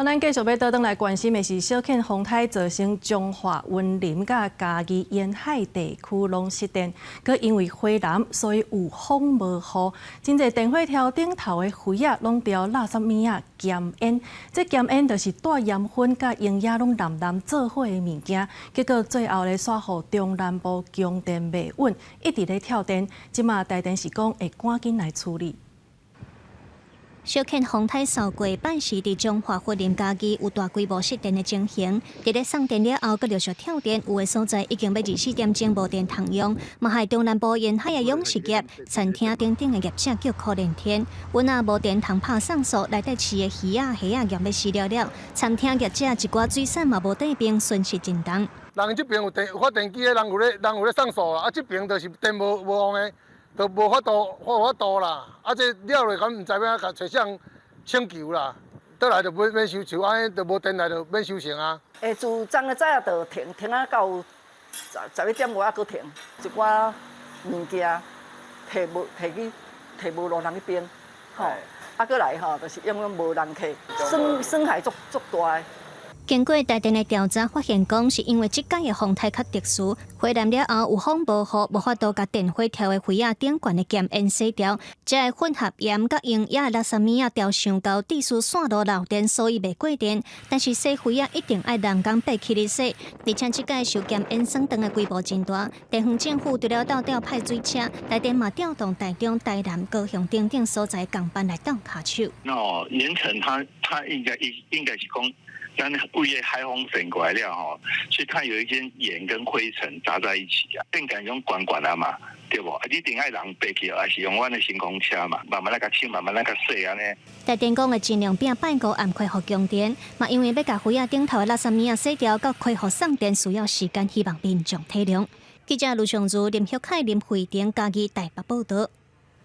咱继续要倒转来关心的是，小犬风台造成彰化、云林甲嘉义沿海地区拢失电，佮因为火南，所以有风无雨，真侪电火条顶头的灰啊，拢着垃圾物啊咸烟。这咸烟就是带盐分甲营养拢蓝做伙的物件，结果最后咧煞互中南部供电未稳，一直咧跳电。即马台电是讲会赶紧来处理。 小犬风台扫过，办时伫彰化、云林、嘉义有大规模失电的情形。伫咧送电了后，佮陆续跳电，有的所在已经要24点钟无电通用，嘛害中南部沿海的养殖业、餐厅等等的业者叫苦连天。阮也无电通拍送数，内底饲的鱼仔、虾仔业要死了了。餐厅业者一寡水产嘛无带冰，损失真重。人这边有电发电机的人有咧送数啦，这边就是电无用的。 都无法度啦，这了落咁唔知要甲找谁请求啦，倒来就免收钱，安尼就无电来就免收钱啊。自昨个早啊就停啊到11点外啊搁停，一寡物件摕无路人去冰，搁来就是因为无人客，损害足大的。 经过台电的调查，发现讲是因为即届的风台较特殊，火南了后有风无雨，无法度甲电火条的灰仔顶悬的咸烟洗掉，才会混合盐甲营养的垃圾物仔调上高，致使线路漏电，所以袂过电。但是洗灰仔一定爱人工爬起来洗，而且即届受咸烟损长的规模真大，地方政府除了调派水车，台电嘛调动台中、台南、高雄等等所在港班来当下手。盐城它应该是讲。 但物业海风渗过来了吼，所以它有一些盐跟灰尘杂在一起啊，电感用管啊嘛，对不？你一定爱人爬起，还是用阮的行空车嘛，慢慢来甲清，慢慢来甲洗安尼。台电讲的尽量变拜五暗恢复供电，嘛因为要甲灰仔顶头的垃圾物仔洗掉，到恢复送电需要时间，希望民众体谅。记者卢尚如、林旭凯、林慧婷、嘉义台北报道。